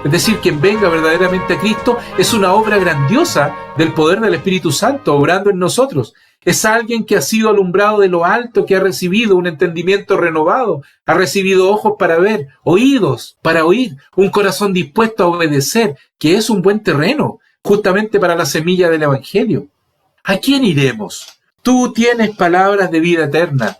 es decir, quien venga verdaderamente a Cristo, es una obra grandiosa del poder del Espíritu Santo obrando en nosotros. Es alguien que ha sido alumbrado de lo alto, que ha recibido un entendimiento renovado, ha recibido ojos para ver, oídos para oír, un corazón dispuesto a obedecer, que es un buen terreno, justamente para la semilla del Evangelio. ¿A quién iremos? Tú tienes palabras de vida eterna.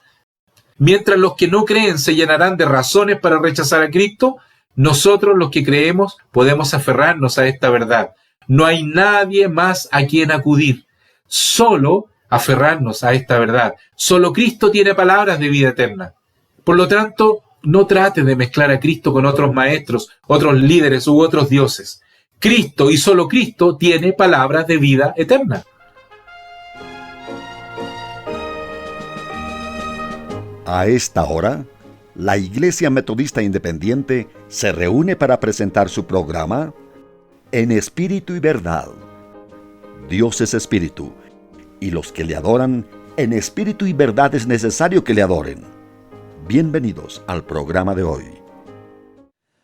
Mientras los que no creen se llenarán de razones para rechazar a Cristo, nosotros los que creemos podemos aferrarnos a esta verdad. No hay nadie más a quien acudir. Solo aferrarnos a esta verdad. Solo Cristo tiene palabras de vida eterna. Por lo tanto, no trate de mezclar a Cristo con otros maestros, otros líderes u otros dioses. Cristo y solo Cristo tiene palabras de vida eterna. A esta hora, la Iglesia Metodista Independiente se reúne para presentar su programa En Espíritu y Verdad. Dios es Espíritu, y los que le adoran en espíritu y verdad es necesario que le adoren. Bienvenidos al programa de hoy.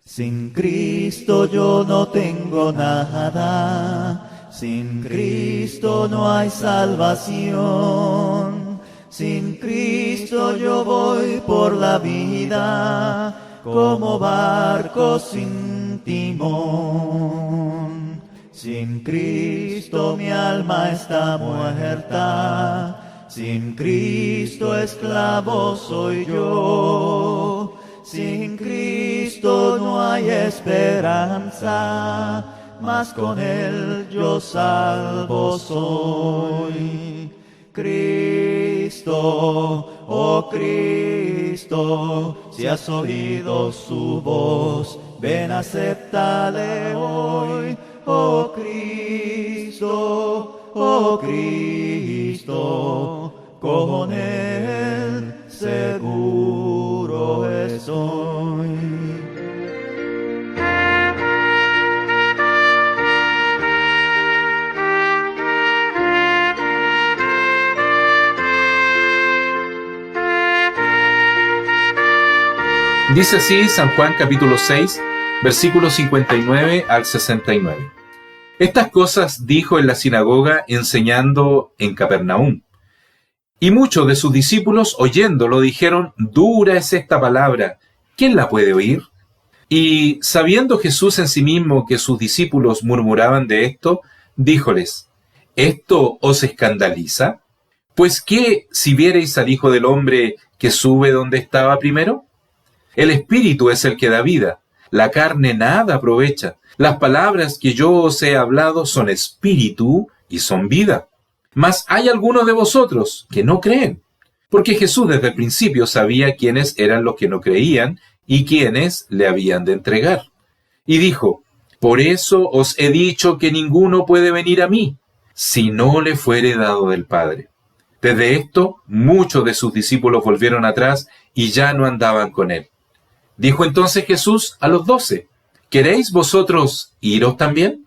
Sin Cristo yo no tengo nada, sin Cristo no hay salvación. Sin Cristo yo voy por la vida como barco sin timón. Sin Cristo mi alma está muerta, sin Cristo esclavo soy yo. Sin Cristo no hay esperanza, mas con Él yo salvo soy. Cristo, oh Cristo, si has oído su voz, ven, acéptale hoy. Oh Cristo, con Él seguro estoy. Dice así San Juan capítulo 6, versículos 59 al 69. Estas cosas dijo en la sinagoga enseñando en Capernaum. Y muchos de sus discípulos oyéndolo dijeron, dura es esta palabra, ¿quién la puede oír? Y sabiendo Jesús en sí mismo que sus discípulos murmuraban de esto, díjoles, ¿esto os escandaliza? Pues ¿qué si viereis al Hijo del Hombre que sube donde estaba primero? El Espíritu es el que da vida, la carne nada aprovecha. Las palabras que yo os he hablado son espíritu y son vida. Mas hay algunos de vosotros que no creen, porque Jesús desde el principio sabía quiénes eran los que no creían y quiénes le habían de entregar. Y dijo, por eso os he dicho que ninguno puede venir a mí, si no le fuere dado del Padre. Desde esto, muchos de sus discípulos volvieron atrás y ya no andaban con él. Dijo entonces Jesús a los 12, ¿queréis vosotros iros también?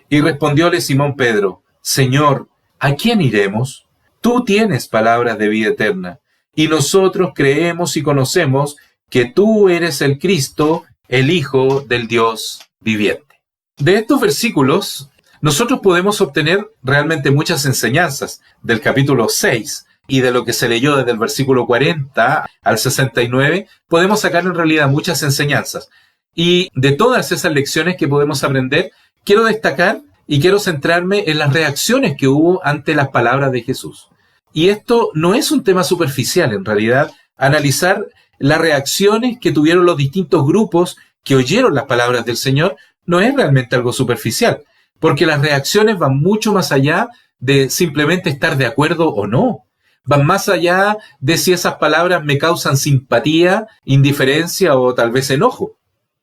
Y respondióle Simón Pedro, Señor, ¿a quién iremos? Tú tienes palabras de vida eterna, y nosotros creemos y conocemos que tú eres el Cristo, el Hijo del Dios viviente. De estos versículos, nosotros podemos obtener realmente muchas enseñanzas del capítulo 6, y de lo que se leyó desde el versículo 40 al 69, podemos sacar en realidad muchas enseñanzas. Y de todas esas lecciones que podemos aprender, quiero destacar y quiero centrarme en las reacciones que hubo ante las palabras de Jesús. Y esto no es un tema superficial, en realidad, analizar las reacciones que tuvieron los distintos grupos que oyeron las palabras del Señor no es realmente algo superficial, porque las reacciones van mucho más allá de simplemente estar de acuerdo o no. Van más allá de si esas palabras me causan simpatía, indiferencia o tal vez enojo.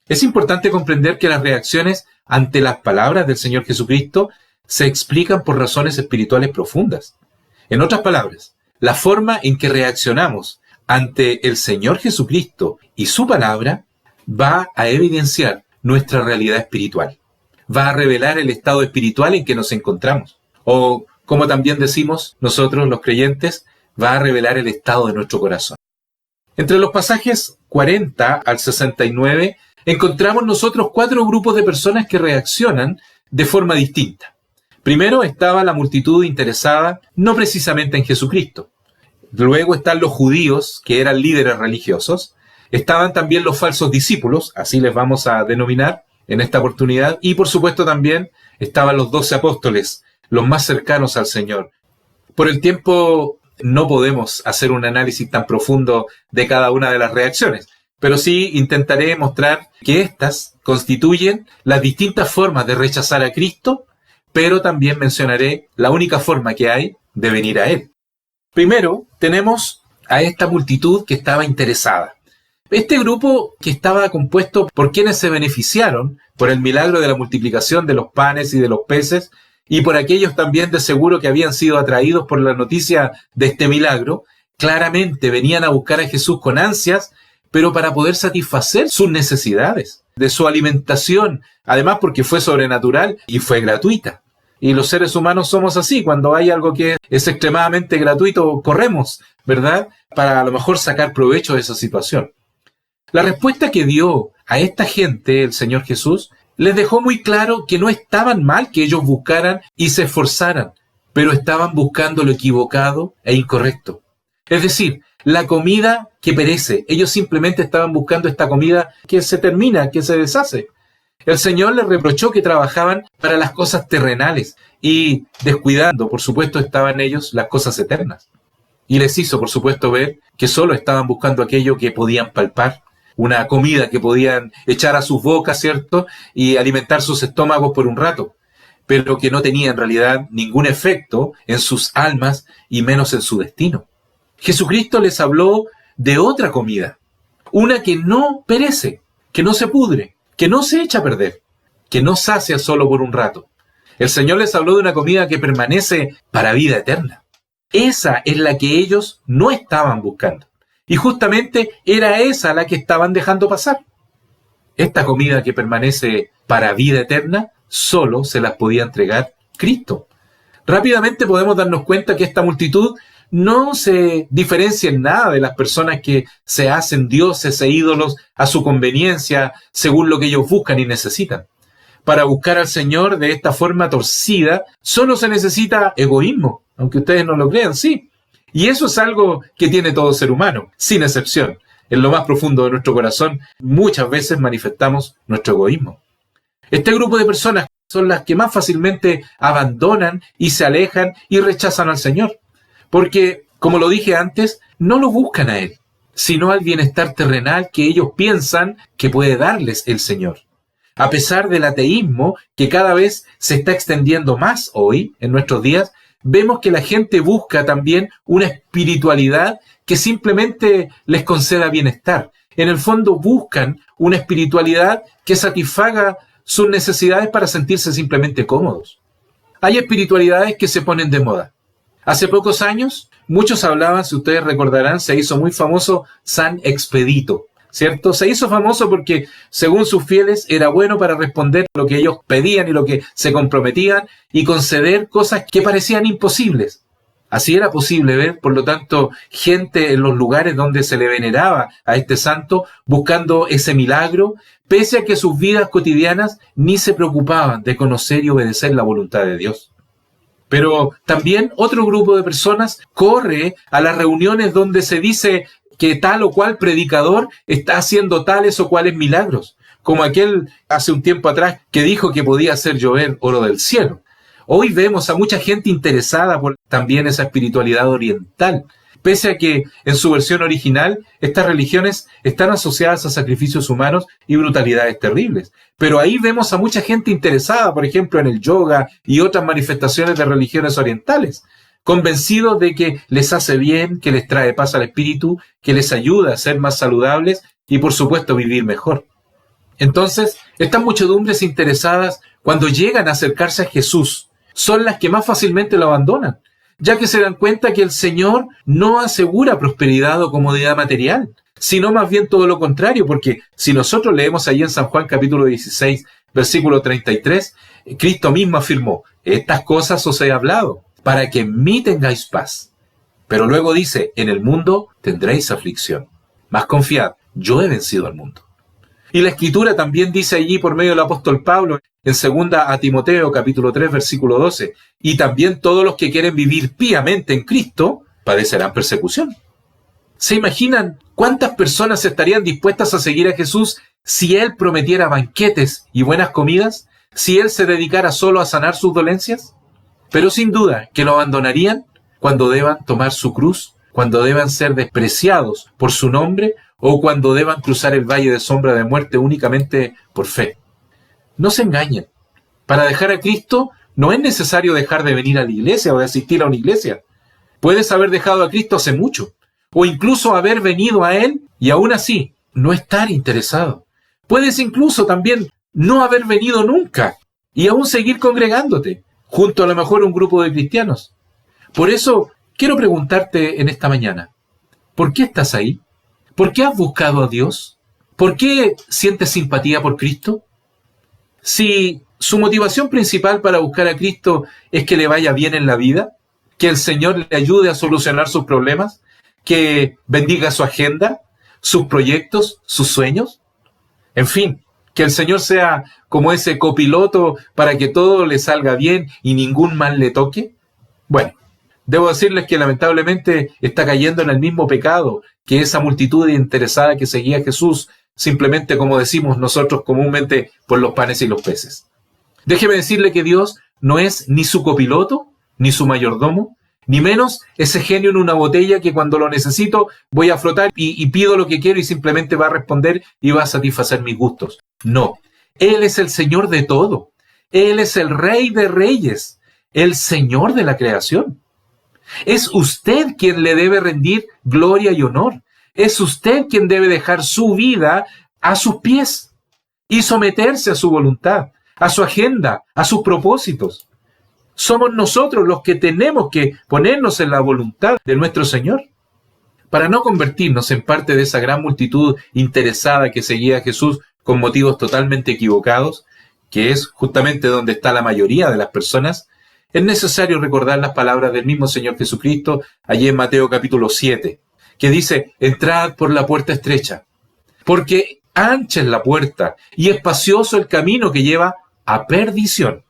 Es importante comprender que las reacciones ante las palabras del Señor Jesucristo se explican por razones espirituales profundas. En otras palabras, la forma en que reaccionamos ante el Señor Jesucristo y su palabra va a evidenciar nuestra realidad espiritual. Va a revelar el estado espiritual en que nos encontramos. O, como también decimos nosotros los creyentes, va a revelar el estado de nuestro corazón. Entre los pasajes 40 al 69 encontramos nosotros 4 grupos de personas que reaccionan de forma distinta. Primero estaba la multitud interesada no precisamente en Jesucristo. Luego están los judíos, que eran líderes religiosos. Estaban también los falsos discípulos, así les vamos a denominar en esta oportunidad. Y por supuesto también estaban los 12 apóstoles, los más cercanos al Señor. Por el tiempo no podemos hacer un análisis tan profundo de cada una de las reacciones, pero sí intentaré mostrar que éstas constituyen las distintas formas de rechazar a Cristo, pero también mencionaré la única forma que hay de venir a Él. Primero, tenemos a esta multitud que estaba interesada. Este grupo que estaba compuesto por quienes se beneficiaron por el milagro de la multiplicación de los panes y de los peces, y por aquellos también de seguro que habían sido atraídos por la noticia de este milagro, claramente venían a buscar a Jesús con ansias, pero para poder satisfacer sus necesidades, de su alimentación, además porque fue sobrenatural y fue gratuita. Y los seres humanos somos así, cuando hay algo que es extremadamente gratuito, corremos, ¿verdad?, para a lo mejor sacar provecho de esa situación. La respuesta que dio a esta gente el Señor Jesús les dejó muy claro que no estaban mal que ellos buscaran y se esforzaran, pero estaban buscando lo equivocado e incorrecto. Es decir, la comida que perece. Ellos simplemente estaban buscando esta comida que se termina, que se deshace. El Señor les reprochó que trabajaban para las cosas terrenales y descuidando, por supuesto, estaban ellos las cosas eternas. Y les hizo, por supuesto, ver que solo estaban buscando aquello que podían palpar, una comida que podían echar a sus bocas, ¿cierto?, y alimentar sus estómagos por un rato, pero que no tenía en realidad ningún efecto en sus almas y menos en su destino. Jesucristo les habló de otra comida, una que no perece, que no se pudre, que no se echa a perder, que no sacia solo por un rato. El Señor les habló de una comida que permanece para vida eterna. Esa es la que ellos no estaban buscando. Y justamente era esa la que estaban dejando pasar. Esta comida que permanece para vida eterna solo se las podía entregar Cristo. Rápidamente podemos darnos cuenta que esta multitud no se diferencia en nada de las personas que se hacen dioses e ídolos a su conveniencia según lo que ellos buscan y necesitan. Para buscar al Señor de esta forma torcida solo se necesita egoísmo, aunque ustedes no lo crean, sí. Y eso es algo que tiene todo ser humano, sin excepción. En lo más profundo de nuestro corazón, muchas veces manifestamos nuestro egoísmo. Este grupo de personas son las que más fácilmente abandonan y se alejan y rechazan al Señor. Porque, como lo dije antes, no lo buscan a Él, sino al bienestar terrenal que ellos piensan que puede darles el Señor. A pesar del ateísmo que cada vez se está extendiendo más hoy, en nuestros días, vemos que la gente busca también una espiritualidad que simplemente les conceda bienestar. En el fondo buscan una espiritualidad que satisfaga sus necesidades para sentirse simplemente cómodos. Hay espiritualidades que se ponen de moda. Hace pocos años, muchos hablaban, si ustedes recordarán, se hizo muy famoso San Expedito, ¿cierto? Se hizo famoso porque, según sus fieles, era bueno para responder lo que ellos pedían y lo que se comprometían y conceder cosas que parecían imposibles. Así era posible ver, por lo tanto, gente en los lugares donde se le veneraba a este santo buscando ese milagro, pese a que sus vidas cotidianas ni se preocupaban de conocer y obedecer la voluntad de Dios. Pero también otro grupo de personas corre a las reuniones donde se dice que tal o cual predicador está haciendo tales o cuales milagros, como aquel hace un tiempo atrás que dijo que podía hacer llover oro del cielo. Hoy vemos a mucha gente interesada por también esa espiritualidad oriental, pese a que en su versión original estas religiones están asociadas a sacrificios humanos y brutalidades terribles. Pero ahí vemos a mucha gente interesada, por ejemplo, en el yoga y otras manifestaciones de religiones orientales, convencidos de que les hace bien, que les trae paz al espíritu, que les ayuda a ser más saludables y, por supuesto, vivir mejor. Entonces, estas muchedumbres interesadas, cuando llegan a acercarse a Jesús, son las que más fácilmente lo abandonan, ya que se dan cuenta que el Señor no asegura prosperidad o comodidad material, sino más bien todo lo contrario, porque si nosotros leemos allí en San Juan capítulo 16, versículo 33, Cristo mismo afirmó, estas cosas os he hablado, para que en mí tengáis paz. Pero luego dice, en el mundo tendréis aflicción, mas confiad, yo he vencido al mundo. Y la Escritura también dice allí por medio del apóstol Pablo, en 2 a Timoteo, capítulo 3, versículo 12, y también todos los que quieren vivir piamente en Cristo padecerán persecución. ¿Se imaginan cuántas personas estarían dispuestas a seguir a Jesús si Él prometiera banquetes y buenas comidas? ¿Si Él se dedicara solo a sanar sus dolencias? Pero sin duda que lo abandonarían cuando deban tomar su cruz, cuando deban ser despreciados por su nombre o cuando deban cruzar el valle de sombra de muerte únicamente por fe. No se engañen. Para dejar a Cristo no es necesario dejar de venir a la iglesia o de asistir a una iglesia. Puedes haber dejado a Cristo hace mucho, o incluso haber venido a Él y aún así no estar interesado. Puedes incluso también no haber venido nunca y aún seguir congregándote, junto a lo mejor un grupo de cristianos. Por eso quiero preguntarte en esta mañana, ¿por qué estás ahí? ¿Por qué has buscado a Dios? ¿Por qué sientes simpatía por Cristo? Si su motivación principal para buscar a Cristo es que le vaya bien en la vida, que el Señor le ayude a solucionar sus problemas, que bendiga su agenda, sus proyectos, sus sueños, en fin, que el Señor sea como ese copiloto para que todo le salga bien y ningún mal le toque. Bueno, debo decirles que lamentablemente está cayendo en el mismo pecado que esa multitud interesada que seguía a Jesús, simplemente como decimos nosotros comúnmente, por los panes y los peces. Déjeme decirle que Dios no es ni su copiloto, ni su mayordomo, ni menos ese genio en una botella que cuando lo necesito voy a frotar y pido lo que quiero y simplemente va a responder y va a satisfacer mis gustos. No, Él es el Señor de todo. Él es el Rey de Reyes, el Señor de la creación. Es usted quien le debe rendir gloria y honor. Es usted quien debe dejar su vida a sus pies y someterse a su voluntad, a su agenda, a sus propósitos. Somos nosotros los que tenemos que ponernos en la voluntad de nuestro Señor para no convertirnos en parte de esa gran multitud interesada que seguía a Jesús con motivos totalmente equivocados, que es justamente donde está la mayoría de las personas. Es necesario recordar las palabras del mismo Señor Jesucristo allí en Mateo capítulo 7, que dice: entrad por la puerta estrecha, porque ancha es la puerta y espacioso el camino que lleva a perdición.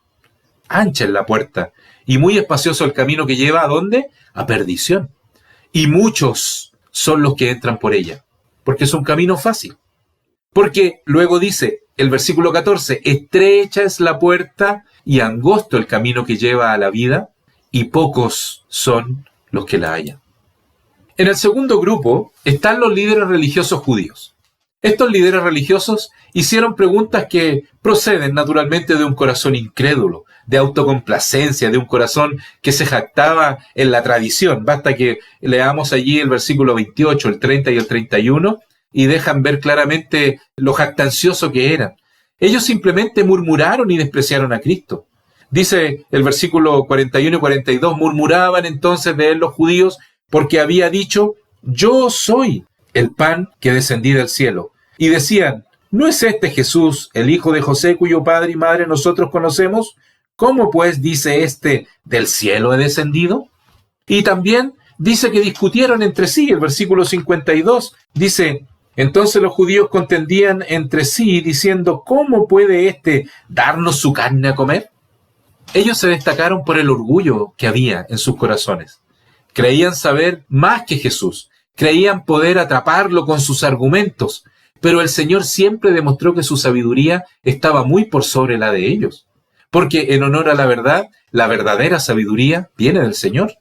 Ancha es la puerta y muy espacioso el camino que lleva ¿a dónde? A perdición. Y muchos son los que entran por ella, porque es un camino fácil. Porque luego dice el versículo 14, estrecha es la puerta y angosto el camino que lleva a la vida, y pocos son los que la hallan. En el segundo grupo están los líderes religiosos judíos. Estos líderes religiosos hicieron preguntas que proceden naturalmente de un corazón incrédulo, de autocomplacencia, de un corazón que se jactaba en la tradición. Basta que leamos allí el versículo 28, el 30 y el 31 y dejan ver claramente lo jactancioso que eran. Ellos simplemente murmuraron y despreciaron a Cristo. Dice el versículo 41 y 42, murmuraban entonces de él los judíos porque había dicho: yo soy el pan que descendí del cielo. Y decían: ¿no es este Jesús, el hijo de José, cuyo padre y madre nosotros conocemos? ¿Cómo pues dice este, del cielo he descendido? Y también dice que discutieron entre sí. El versículo 52 dice: entonces los judíos contendían entre sí diciendo: ¿cómo puede éste darnos su carne a comer? Ellos se destacaron por el orgullo que había en sus corazones. Creían saber más que Jesús. Creían poder atraparlo con sus argumentos. Pero el Señor siempre demostró que su sabiduría estaba muy por sobre la de ellos. Porque en honor a la verdad, la verdadera sabiduría viene del Señor.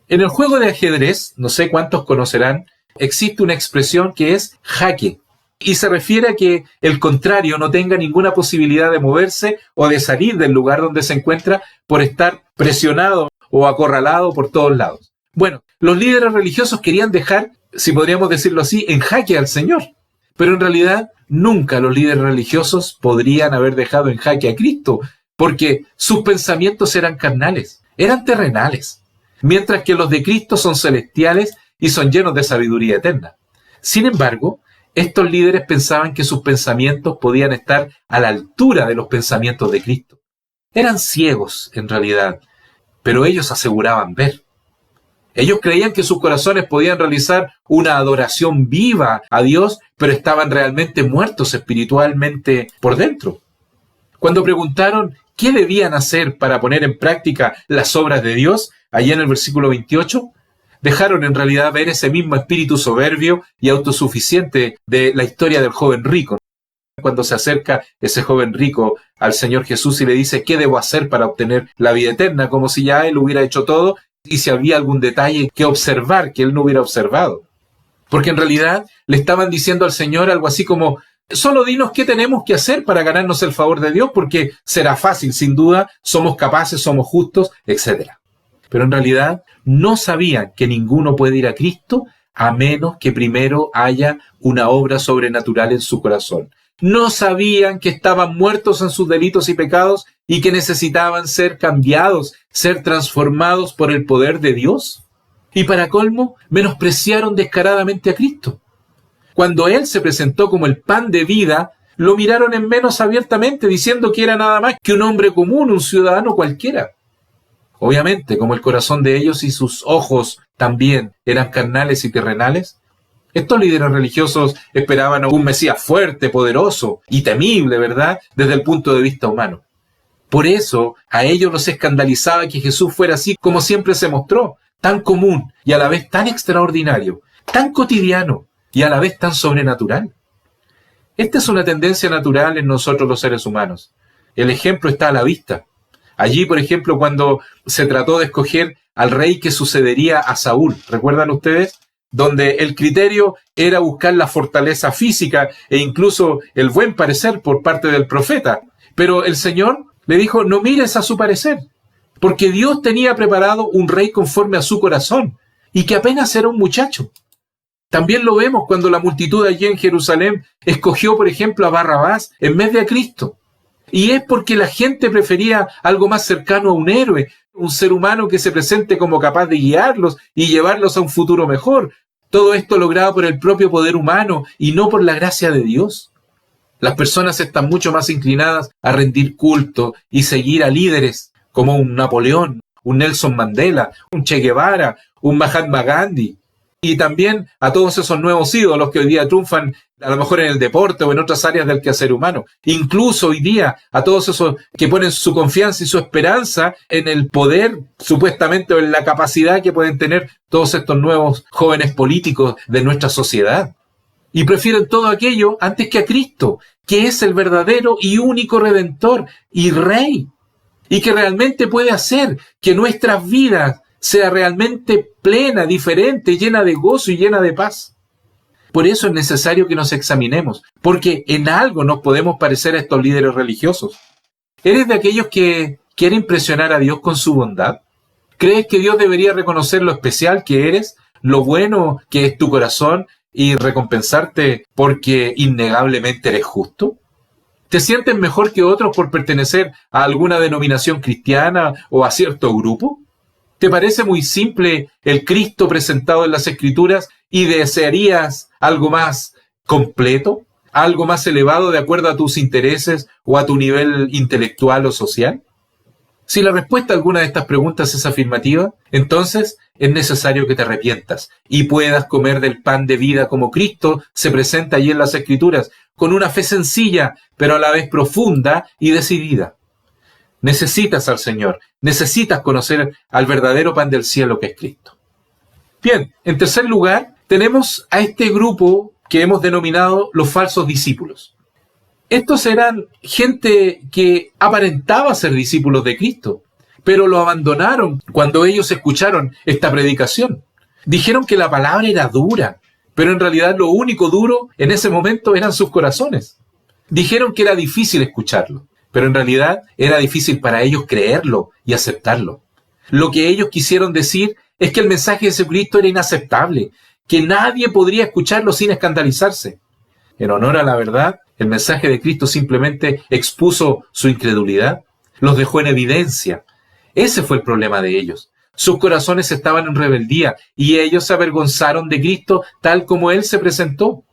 En el juego de ajedrez, no sé cuántos conocerán, existe una expresión que es jaque. Y se refiere a que el contrario no tenga ninguna posibilidad de moverse o de salir del lugar donde se encuentra por estar presionado o acorralado por todos lados. Bueno, los líderes religiosos querían dejar, si podríamos decirlo así, en jaque al Señor. Pero en realidad nunca los líderes religiosos podrían haber dejado en jaque a Cristo, porque sus pensamientos eran carnales, eran terrenales, mientras que los de Cristo son celestiales y son llenos de sabiduría eterna. Sin embargo, estos líderes pensaban que sus pensamientos podían estar a la altura de los pensamientos de Cristo. Eran ciegos, en realidad, pero ellos aseguraban ver. Ellos creían que sus corazones podían realizar una adoración viva a Dios, pero estaban realmente muertos espiritualmente por dentro. Cuando preguntaron qué debían hacer para poner en práctica las obras de Dios, allá en el versículo 28, dejaron en realidad ver ese mismo espíritu soberbio y autosuficiente de la historia del joven rico. Cuando se acerca ese joven rico al Señor Jesús y le dice, ¿qué debo hacer para obtener la vida eterna? Como si ya él hubiera hecho todo y si había algún detalle que observar que él no hubiera observado. Porque en realidad le estaban diciendo al Señor algo así como, solo dinos qué tenemos que hacer para ganarnos el favor de Dios, porque será fácil, sin duda, somos capaces, somos justos, etc. Pero en realidad no sabían que ninguno puede ir a Cristo a menos que primero haya una obra sobrenatural en su corazón. No sabían que estaban muertos en sus delitos y pecados y que necesitaban ser cambiados, ser transformados por el poder de Dios. Y para colmo, menospreciaron descaradamente a Cristo. Cuando Él se presentó como el pan de vida, lo miraron en menos abiertamente, diciendo que era nada más que un hombre común, un ciudadano cualquiera. Obviamente, como el corazón de ellos y sus ojos también eran carnales y terrenales, estos líderes religiosos esperaban a un Mesías fuerte, poderoso y temible, ¿verdad?, desde el punto de vista humano. Por eso, a ellos los escandalizaba que Jesús fuera así como siempre se mostró, tan común y a la vez tan extraordinario, tan cotidiano y a la vez tan sobrenatural. Esta es una tendencia natural en nosotros los seres humanos. El ejemplo está a la vista. Allí, por ejemplo, cuando se trató de escoger al rey que sucedería a Saúl, ¿recuerdan ustedes? Donde el criterio era buscar la fortaleza física e incluso el buen parecer por parte del profeta. Pero el Señor le dijo, no mires a su parecer, porque Dios tenía preparado un rey conforme a su corazón, y que apenas era un muchacho. También lo vemos cuando la multitud allí en Jerusalén escogió, por ejemplo, a Barrabás en vez de a Cristo. Y es porque la gente prefería algo más cercano a un héroe, un ser humano que se presente como capaz de guiarlos y llevarlos a un futuro mejor. Todo esto logrado por el propio poder humano y no por la gracia de Dios. Las personas están mucho más inclinadas a rendir culto y seguir a líderes como un Napoleón, un Nelson Mandela, un Che Guevara, un Mahatma Gandhi. Y también a todos esos nuevos ídolos que hoy día triunfan a lo mejor en el deporte o en otras áreas del quehacer humano. Incluso hoy día a todos esos que ponen su confianza y su esperanza en el poder, supuestamente, o en la capacidad que pueden tener todos estos nuevos jóvenes políticos de nuestra sociedad. Y prefieren todo aquello antes que a Cristo, que es el verdadero y único Redentor y Rey. Y que realmente puede hacer que nuestras vidas sea realmente plena, diferente, llena de gozo y llena de paz. Por eso es necesario que nos examinemos, porque en algo nos podemos parecer a estos líderes religiosos. ¿Eres de aquellos que quieren impresionar a Dios con su bondad? ¿Crees que Dios debería reconocer lo especial que eres, lo bueno que es tu corazón y recompensarte porque innegablemente eres justo? ¿Te sientes mejor que otros por pertenecer a alguna denominación cristiana o a cierto grupo? ¿Te parece muy simple el Cristo presentado en las Escrituras y desearías algo más completo, algo más elevado de acuerdo a tus intereses o a tu nivel intelectual o social? Si la respuesta a alguna de estas preguntas es afirmativa, entonces es necesario que te arrepientas y puedas comer del pan de vida como Cristo se presenta allí en las Escrituras, con una fe sencilla, pero a la vez profunda y decidida. Necesitas al Señor, necesitas conocer al verdadero pan del cielo que es Cristo. Bien, en tercer lugar, tenemos a este grupo que hemos denominado los falsos discípulos. Estos eran gente que aparentaba ser discípulos de Cristo, pero lo abandonaron cuando ellos escucharon esta predicación. Dijeron que la palabra era dura, pero en realidad lo único duro en ese momento eran sus corazones. Dijeron que era difícil escucharlo, pero en realidad era difícil para ellos creerlo y aceptarlo. Lo que ellos quisieron decir es que el mensaje de Jesucristo era inaceptable, que nadie podría escucharlo sin escandalizarse. En honor a la verdad, el mensaje de Cristo simplemente expuso su incredulidad, los dejó en evidencia. Ese fue el problema de ellos. Sus corazones estaban en rebeldía y ellos se avergonzaron de Cristo tal como Él se presentó.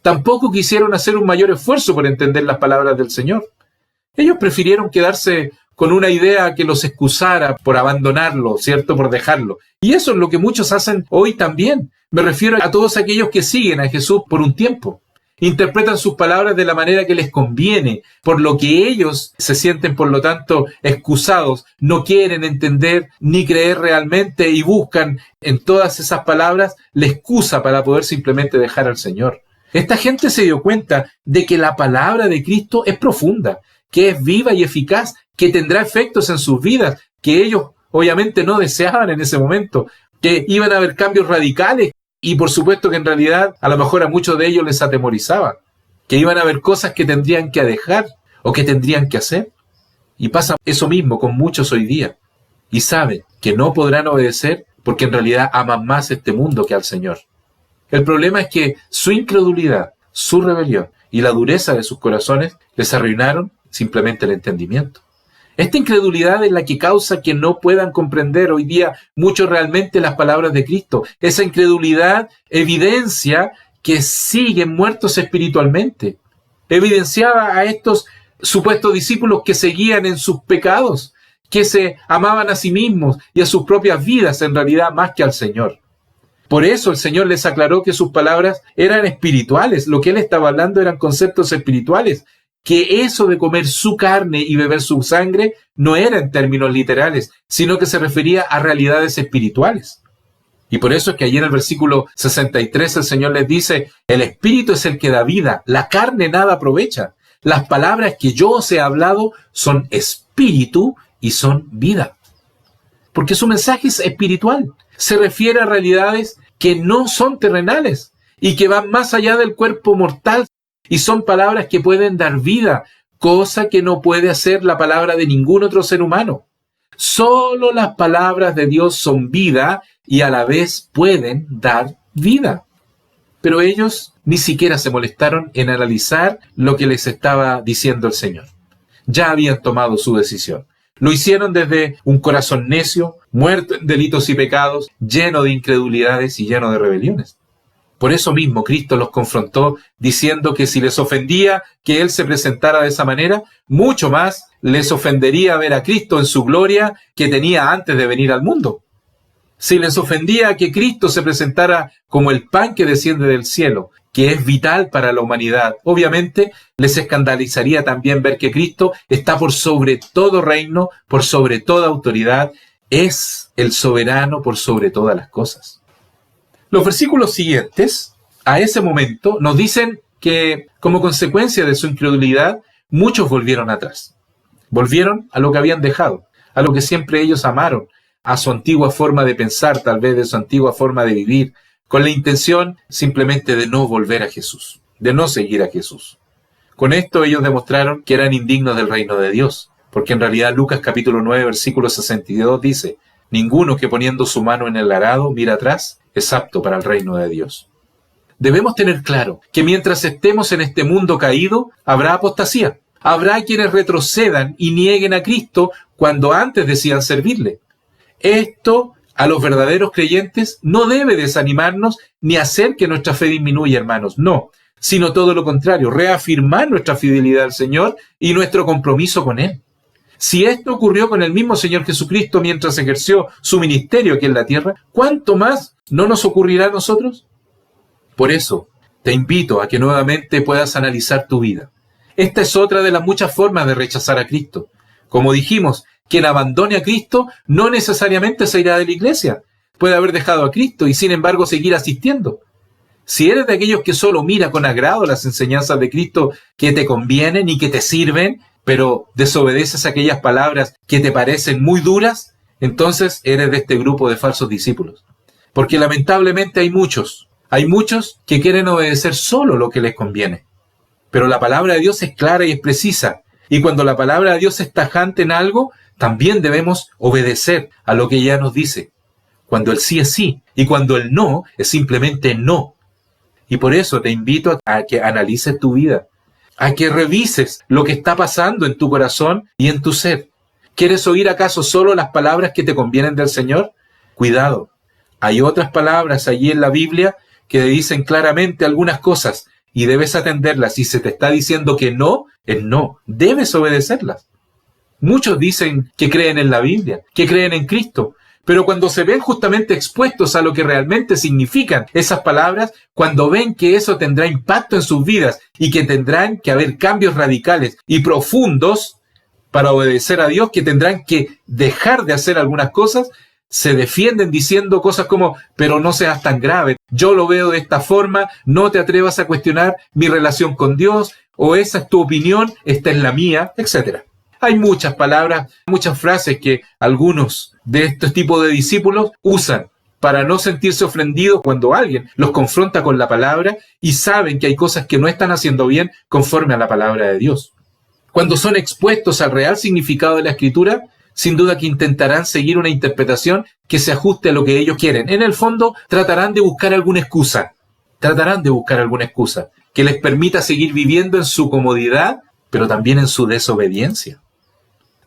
Tampoco quisieron hacer un mayor esfuerzo por entender las palabras del Señor. Ellos prefirieron quedarse con una idea que los excusara por abandonarlo, ¿cierto? Por dejarlo. Y eso es lo que muchos hacen hoy también. Me refiero a todos aquellos que siguen a Jesús por un tiempo. Interpretan sus palabras de la manera que les conviene, por lo que ellos se sienten, por lo tanto, excusados, no quieren entender ni creer realmente y buscan en todas esas palabras la excusa para poder simplemente dejar al Señor. Esta gente se dio cuenta de que la palabra de Cristo es profunda, que es viva y eficaz, que tendrá efectos en sus vidas, que ellos obviamente no deseaban en ese momento, que iban a haber cambios radicales. Y por supuesto que en realidad a lo mejor a muchos de ellos les atemorizaba, que iban a haber cosas que tendrían que dejar o que tendrían que hacer. Y pasa eso mismo con muchos hoy día. Y saben que no podrán obedecer porque en realidad aman más este mundo que al Señor. El problema es que su incredulidad, su rebelión y la dureza de sus corazones les arruinaron simplemente el entendimiento. Esta incredulidad es la que causa que no puedan comprender hoy día mucho realmente las palabras de Cristo. Esa incredulidad evidencia que siguen muertos espiritualmente. Evidenciaba a estos supuestos discípulos que seguían en sus pecados, que se amaban a sí mismos y a sus propias vidas en realidad más que al Señor. Por eso el Señor les aclaró que sus palabras eran espirituales. Lo que Él estaba hablando eran conceptos espirituales. Que eso de comer su carne y beber su sangre no era en términos literales, sino que se refería a realidades espirituales. Y por eso es que allí en el versículo 63 el Señor les dice, el Espíritu es el que da vida, la carne nada aprovecha. Las palabras que yo os he hablado son espíritu y son vida. Porque su mensaje es espiritual, se refiere a realidades que no son terrenales y que van más allá del cuerpo mortal. Y son palabras que pueden dar vida, cosa que no puede hacer la palabra de ningún otro ser humano. Solo las palabras de Dios son vida y a la vez pueden dar vida. Pero ellos ni siquiera se molestaron en analizar lo que les estaba diciendo el Señor. Ya habían tomado su decisión. Lo hicieron desde un corazón necio, muerto en delitos y pecados, lleno de incredulidades y lleno de rebeliones. Por eso mismo Cristo los confrontó diciendo que si les ofendía que Él se presentara de esa manera, mucho más les ofendería ver a Cristo en su gloria que tenía antes de venir al mundo. Si les ofendía que Cristo se presentara como el pan que desciende del cielo, que es vital para la humanidad, obviamente les escandalizaría también ver que Cristo está por sobre todo reino, por sobre toda autoridad, es el soberano por sobre todas las cosas. Los versículos siguientes, a ese momento, nos dicen que, como consecuencia de su incredulidad, muchos volvieron atrás. Volvieron a lo que habían dejado, a lo que siempre ellos amaron, a su antigua forma de pensar, tal vez de su antigua forma de vivir, con la intención simplemente de no volver a Jesús, de no seguir a Jesús. Con esto ellos demostraron que eran indignos del reino de Dios, porque en realidad Lucas capítulo 9, versículo 62 dice, ninguno que poniendo su mano en el arado mira atrás, es apto para el reino de Dios. Debemos tener claro que mientras estemos en este mundo caído, habrá apostasía. Habrá quienes retrocedan y nieguen a Cristo cuando antes decían servirle. Esto a los verdaderos creyentes no debe desanimarnos ni hacer que nuestra fe disminuya, hermanos. No, sino todo lo contrario, reafirmar nuestra fidelidad al Señor y nuestro compromiso con Él. Si esto ocurrió con el mismo Señor Jesucristo mientras ejerció su ministerio aquí en la tierra, ¿cuánto más no nos ocurrirá a nosotros? Por eso, te invito a que nuevamente puedas analizar tu vida. Esta es otra de las muchas formas de rechazar a Cristo. Como dijimos, quien abandone a Cristo no necesariamente se irá de la iglesia. Puede haber dejado a Cristo y sin embargo seguir asistiendo. Si eres de aquellos que solo mira con agrado las enseñanzas de Cristo que te convienen y que te sirven, pero desobedeces aquellas palabras que te parecen muy duras, entonces eres de este grupo de falsos discípulos. Porque lamentablemente hay muchos que quieren obedecer solo lo que les conviene. Pero la palabra de Dios es clara y es precisa. Y cuando la palabra de Dios es tajante en algo, también debemos obedecer a lo que ella nos dice. Cuando el sí es sí y cuando el no es simplemente no. Y por eso te invito a que analices tu vida, a que revises lo que está pasando en tu corazón y en tu ser. ¿Quieres oír acaso solo las palabras que te convienen del Señor? Cuidado, hay otras palabras allí en la Biblia que dicen claramente algunas cosas y debes atenderlas. Si se te está diciendo que no, es no, debes obedecerlas. Muchos dicen que creen en la Biblia, que creen en Cristo, pero cuando se ven justamente expuestos a lo que realmente significan esas palabras, cuando ven que eso tendrá impacto en sus vidas y que tendrán que haber cambios radicales y profundos para obedecer a Dios, que tendrán que dejar de hacer algunas cosas, se defienden diciendo cosas como, pero no seas tan grave, yo lo veo de esta forma, no te atrevas a cuestionar mi relación con Dios, o esa es tu opinión, esta es la mía, etc. Hay muchas palabras, muchas frases que algunos de estos tipos de discípulos usan para no sentirse ofendidos cuando alguien los confronta con la palabra y saben que hay cosas que no están haciendo bien conforme a la palabra de Dios. Cuando son expuestos al real significado de la Escritura, sin duda que intentarán seguir una interpretación que se ajuste a lo que ellos quieren. En el fondo, tratarán de buscar alguna excusa que les permita seguir viviendo en su comodidad, pero también en su desobediencia.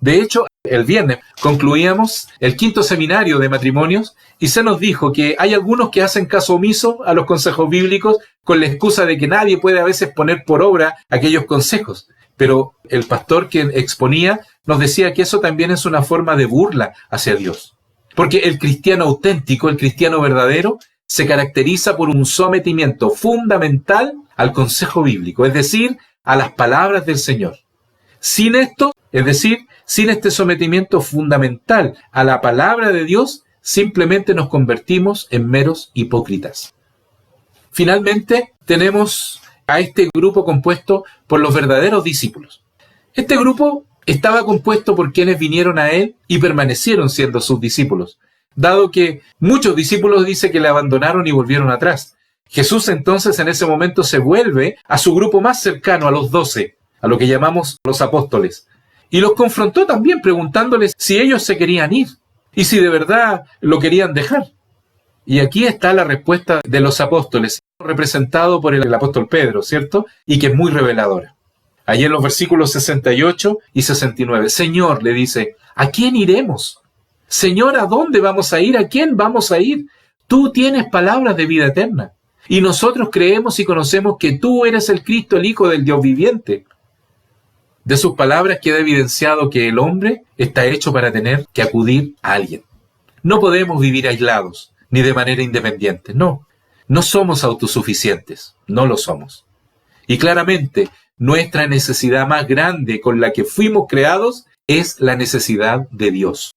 De hecho, el viernes concluíamos el 5º seminario de matrimonios y se nos dijo que hay algunos que hacen caso omiso a los consejos bíblicos con la excusa de que nadie puede a veces poner por obra aquellos consejos. Pero el pastor que exponía nos decía que eso también es una forma de burla hacia Dios. Porque el cristiano auténtico, el cristiano verdadero, se caracteriza por un sometimiento fundamental al consejo bíblico, es decir, a las palabras del Señor. Sin esto, es decir, sin este sometimiento fundamental a la palabra de Dios, simplemente nos convertimos en meros hipócritas. Finalmente, tenemos a este grupo compuesto por los verdaderos discípulos. Este grupo estaba compuesto por quienes vinieron a él y permanecieron siendo sus discípulos, dado que muchos discípulos dice que le abandonaron y volvieron atrás. Jesús entonces en ese momento se vuelve a su grupo más cercano, a los 12, a lo que llamamos los apóstoles, y los confrontó también preguntándoles si ellos se querían ir y si de verdad lo querían dejar. Y aquí está la respuesta de los apóstoles, representado por el apóstol Pedro, ¿cierto? Y que es muy reveladora. Allí en los versículos 68 y 69, Señor, le dice, ¿a quién iremos? Señor, ¿a dónde vamos a ir? ¿A quién vamos a ir? Tú tienes palabras de vida eterna. Y nosotros creemos y conocemos que tú eres el Cristo, el Hijo del Dios viviente. De sus palabras queda evidenciado que el hombre está hecho para tener que acudir a alguien. No podemos vivir aislados, ni de manera independiente. No somos autosuficientes, no lo somos. Y claramente, nuestra necesidad más grande con la que fuimos creados es la necesidad de Dios.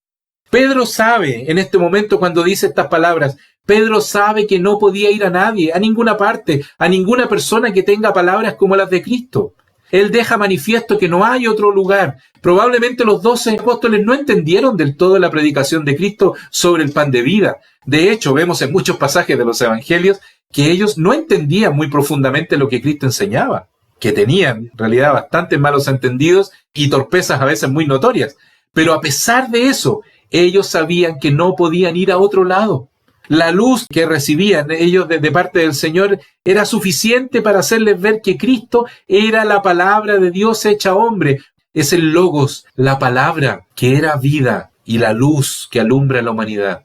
Pedro sabe, en este momento cuando dice estas palabras, Pedro sabe que no podía ir a nadie, a ninguna parte, a ninguna persona que tenga palabras como las de Cristo. Él deja manifiesto que no hay otro lugar. Probablemente los 12 apóstoles no entendieron del todo la predicación de Cristo sobre el pan de vida. De hecho, vemos en muchos pasajes de los evangelios que ellos no entendían muy profundamente lo que Cristo enseñaba, que tenían en realidad bastantes malos entendidos y torpezas a veces muy notorias. Pero a pesar de eso, ellos sabían que no podían ir a otro lado. La luz que recibían ellos de parte del Señor era suficiente para hacerles ver que Cristo era la palabra de Dios hecha hombre. Es el Logos, la palabra que era vida y la luz que alumbra a la humanidad.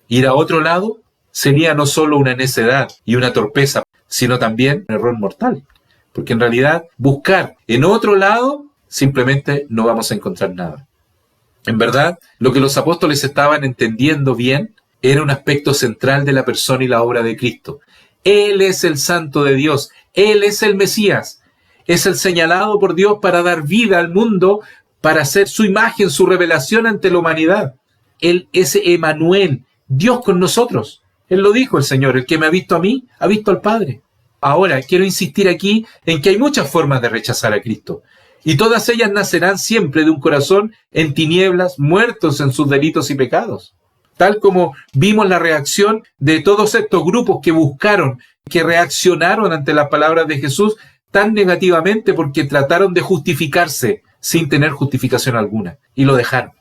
Ir a otro lado sería no solo una necedad y una torpeza, sino también un error mortal. Porque en realidad buscar en otro lado simplemente no vamos a encontrar nada. En verdad, lo que los apóstoles estaban entendiendo bien era un aspecto central de la persona y la obra de Cristo. Él es el Santo de Dios. Él es el Mesías. Es el señalado por Dios para dar vida al mundo, para hacer su imagen, su revelación ante la humanidad. Él es Emmanuel, Dios con nosotros. Él lo dijo el Señor, el que me ha visto a mí, ha visto al Padre. Ahora, quiero insistir aquí en que hay muchas formas de rechazar a Cristo. Y todas ellas nacerán siempre de un corazón en tinieblas, muertos en sus delitos y pecados. Tal como vimos la reacción de todos estos grupos que reaccionaron ante las palabras de Jesús tan negativamente porque trataron de justificarse sin tener justificación alguna. Y lo dejaron.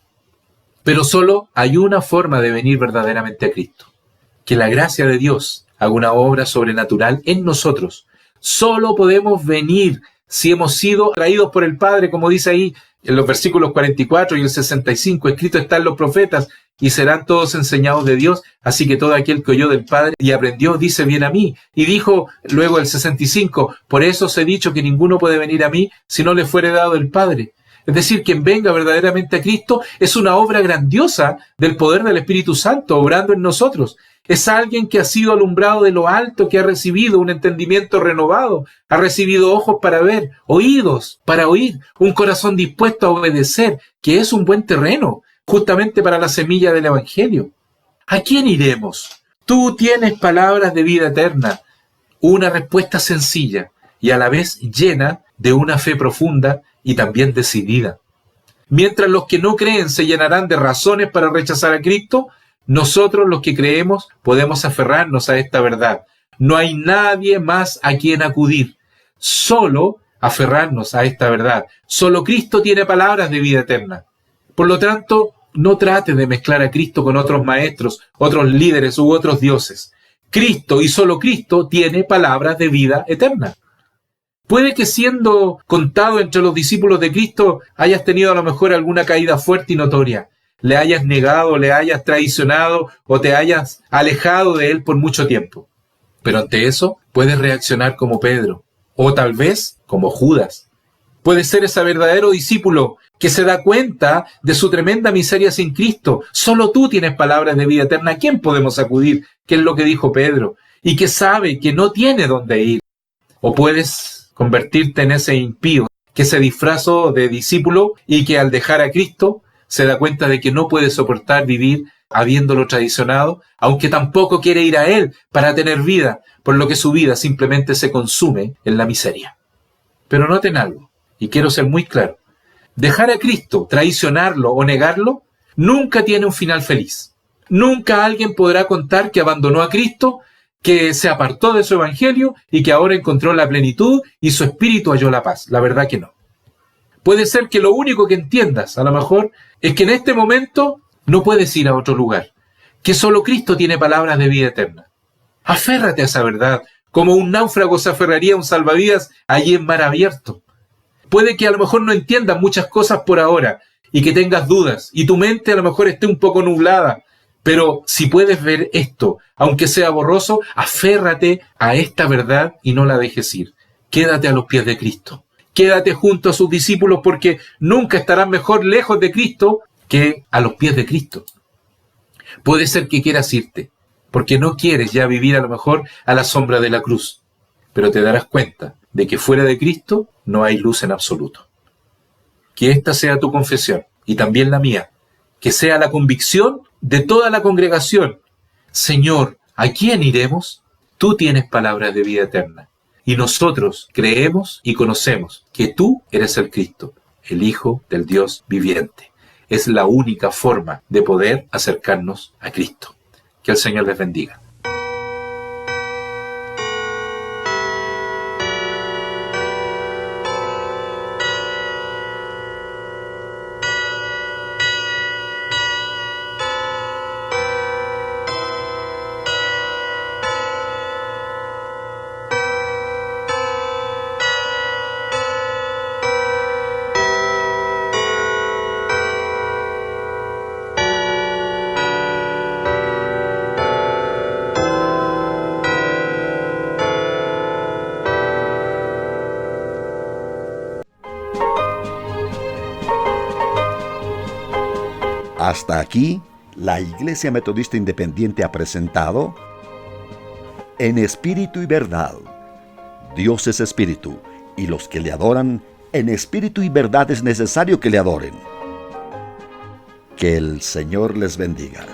Pero solo hay una forma de venir verdaderamente a Cristo. Que la gracia de Dios haga una obra sobrenatural en nosotros. Solo podemos venir si hemos sido traídos por el Padre, como dice ahí en los versículos 44 y el 65, escrito está en los profetas, y serán todos enseñados de Dios, así que todo aquel que oyó del Padre y aprendió, dice bien a mí. Y dijo luego el 65, por eso os he dicho que ninguno puede venir a mí si no le fuere dado el Padre. es decir, quien venga verdaderamente a Cristo, es una obra grandiosa del poder del Espíritu Santo obrando en nosotros. Es alguien que ha sido alumbrado de lo alto, que ha recibido un entendimiento renovado, ha recibido ojos para ver, oídos para oír, un corazón dispuesto a obedecer, que es un buen terreno, justamente para la semilla del Evangelio. ¿A quién iremos? Tú tienes palabras de vida eterna. Una respuesta sencilla y a la vez llena de una fe profunda y también decidida. Mientras los que no creen se llenarán de razones para rechazar a Cristo, nosotros los que creemos podemos aferrarnos a esta verdad. No hay nadie más a quien acudir, solo aferrarnos a esta verdad. Solo Cristo tiene palabras de vida eterna. Por lo tanto, no trate de mezclar a Cristo con otros maestros, otros líderes u otros dioses. Cristo y solo Cristo tiene palabras de vida eterna. Puede que siendo contado entre los discípulos de Cristo hayas tenido a lo mejor alguna caída fuerte y notoria. Le hayas negado, le hayas traicionado o te hayas alejado de él por mucho tiempo. Pero ante eso puedes reaccionar como Pedro o tal vez como Judas. Puedes ser ese verdadero discípulo que se da cuenta de su tremenda miseria sin Cristo. Solo tú tienes palabras de vida eterna. ¿A quién podemos acudir? Que es lo que dijo Pedro. Y que sabe que no tiene dónde ir. O puedes convertirte en ese impío que se disfrazó de discípulo y que al dejar a Cristo se da cuenta de que no puede soportar vivir habiéndolo traicionado, aunque tampoco quiere ir a Él para tener vida, por lo que su vida simplemente se consume en la miseria. Pero noten algo, y quiero ser muy claro. Dejar a Cristo, traicionarlo o negarlo, nunca tiene un final feliz. Nunca alguien podrá contar que abandonó a Cristo, que se apartó de su evangelio y que ahora encontró la plenitud y su espíritu halló la paz. La verdad que no. Puede ser que lo único que entiendas, a lo mejor, es que en este momento no puedes ir a otro lugar, que solo Cristo tiene palabras de vida eterna. Aférrate a esa verdad, como un náufrago se aferraría a un salvavidas allí en mar abierto. Puede que a lo mejor no entiendas muchas cosas por ahora y que tengas dudas y tu mente a lo mejor esté un poco nublada, pero si puedes ver esto, aunque sea borroso, aférrate a esta verdad y no la dejes ir. Quédate a los pies de Cristo. Quédate junto a sus discípulos porque nunca estarán mejor lejos de Cristo que a los pies de Cristo. Puede ser que quieras irte, porque no quieres ya vivir a lo mejor a la sombra de la cruz, pero te darás cuenta de que fuera de Cristo no hay luz en absoluto. Que esta sea tu confesión y también la mía, que sea la convicción de toda la congregación. Señor, ¿a quién iremos? Tú tienes palabras de vida eterna. Y nosotros creemos y conocemos que tú eres el Cristo, el Hijo del Dios viviente. Es la única forma de poder acercarnos a Cristo. Que el Señor les bendiga. Hasta aquí, la Iglesia Metodista Independiente ha presentado En Espíritu y Verdad. Dios es Espíritu, y los que le adoran, en espíritu y verdad es necesario que le adoren. Que el Señor les bendiga.